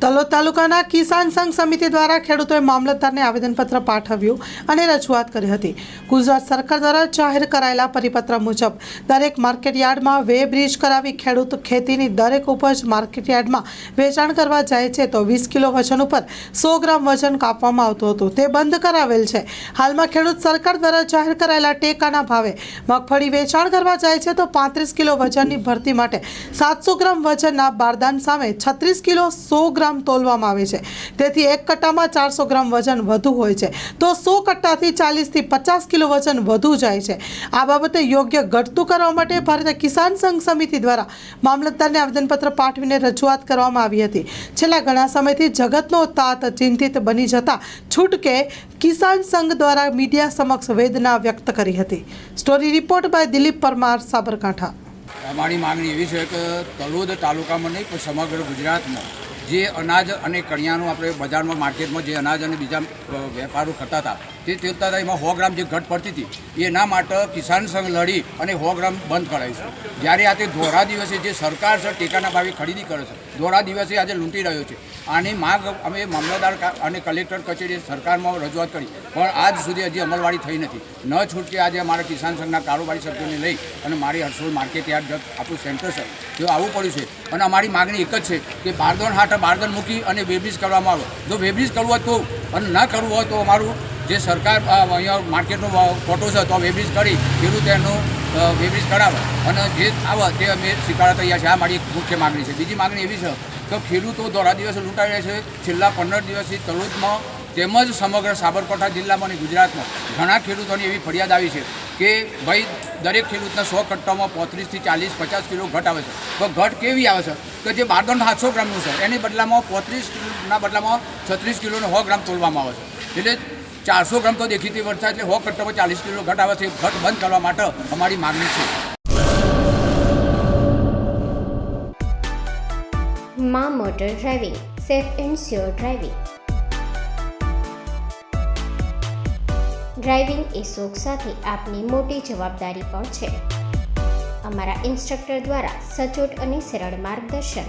તલોદ તાલુકાના કિસાન સંઘ સમિતિ દ્વારા ખેડૂતોએ મામલતદારને આવેદનપત્ર પાઠવ્યું અને રજૂઆત કરી હતી। ગુજરાત સરકાર દ્વારા જાહેર કરાયેલા પરિપત્ર મુજબ દરેક માર્કેટયાર્ડમાં વે બ્રિજ કરાવી ખેડૂત ખેતીની દરેક ઉપજ માર્કેટયાર્ડમાં વેચાણ કરવા જાય છે તો 20 કિલો વજન ઉપર 100 ગ્રામ વજન કાપવામાં આવતું હતું, તે બંધ કરાવેલ છે। હાલમાં ખેડૂત સરકાર દ્વારા જાહેર કરાયેલા ટેકાના ભાવે મગફળી વેચાણ કરવા જાય છે તો 35 કિલો વજનની ભરતી માટે 700 ગ્રામ વજનના બારદાન સામે 36 કિલો 100 ગ્રામ તોલવામાં આવે છે। તેથી એક કટ્ટામાં 400 ગ્રામ વજન વધુ હોય છે તો 100 કટ્ટાથી 40 થી 50 કિલો વજન વધુ જાય છે। આ બાબતે યોગ્ય ઘટતું કરવા માટે ભારતીય કિસાન સંઘ સમિતિ દ્વારા મામલતદારને આવેદનપત્ર પાઠવીને રજૂઆત કરવામાં આવી હતી। છેલ્લા ઘણા સમયથી જગતનો તાત ચિંતિત બની જતા છૂટકે કિસાન સંઘ દ્વારા મીડિયા સમક્ષ વેદના વ્યક્ત કરી હતી। Story report by Dilip Parmar, Sabarkantha. અમારી માંગણી એવી છે કે તલોદ તાલુકામાં નહીં પણ સમગ્ર ગુજરાતમાં જે અનાજ અને કરિયાણું આપણે બજારમાં માર્કેટમાં જે અનાજ અને બીજા વેપારો કરતા હતા તે હતા એમાં 100 ગ્રામ જે ઘટ પડતી હતી એના માટે કિસાન સંઘ લડી અને 100 ગ્રામ બંધ કરાવીશું। જ્યારે આ તે ધોરા દિવસે જે સરકાર છે ટેકાના ભાવે ખરીદી કરે છે, ધોરા દિવસે આજે લૂંટી રહ્યો છે। આની માંગ અમે મામલતદાર અને કલેક્ટર કચેરી સરકારમાં રજૂઆત કરી પણ આજ સુધી હજી અમલવારી થઈ નથી। ન છૂટકે આજે અમારા કિસાન સંઘના કારોબારી સભ્યોને લઈ અને મારી હરસોલ માર્કેટ યાર્ડ આપણું સેન્ટર છે તે આવવું પડ્યું છે અને અમારી માગણી એક જ છે કે બારદાન હાટ બારદાન મૂકી અને વેબ્રિજ કરવામાં આવે। જો વેબ્રિજ કરવું હોય તો અને ન કરવું હોય તો અમારું જે સરકાર અહીંયા માર્કેટનો ફોટો છે તો વેબ્રિજ કરી ખેડૂત એનું વેબ્રિજ કરાવે અને જે આવે તે અમે સ્વીકારવા તૈયાર છે। આ મારી એક મુખ્ય માગણી છે। બીજી માગણી એવી છે કે ખેડૂતો ધોરા દિવસે લૂંટાઈ રહ્યા છે। છેલ્લા 15 દિવસથી તલોદમાં તેમજ સમગ્ર સાબરકાંઠા જિલ્લામાં અને ગુજરાતમાં ઘણા ખેડૂતોની એવી ફરિયાદ આવી છે કે ભાઈ દરેક ખેડૂતના 100 કટ્ટામાં 35 થી 40 50 કિલો ઘટ આવે છે। તો ઘટ કેવી આવે છે કે જે બારદાન 700 ગ્રામનું છે એની બદલામાં 35ના બદલામાં 36 કિલોનો 100 ગ્રામ તોલવામાં આવે છે। એટલે 400 ગ્રામ તો દેખીતી વરસાદ એટલે 100 કટ્ટામાં 40 કિલો ઘટ આવે છે। ઘટ બંધ કરવા માટે અમારી માગણી છે। માં motor driving, safe and sure driving. Driving એ શોખ સાથે આપની મોટી જવાબદારી પણ છે। અમારા ઇન્સ્ટ્રક્ટર દ્વારા સચોટ અને સરળ માર્ગદર્શન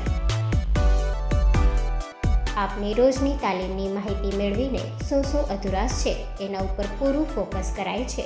આપની રોજની તાલીમની માહિતી મેળવીને શું અધુરાશ છે એના ઉપર પૂરું ફોકસ કરાય છે।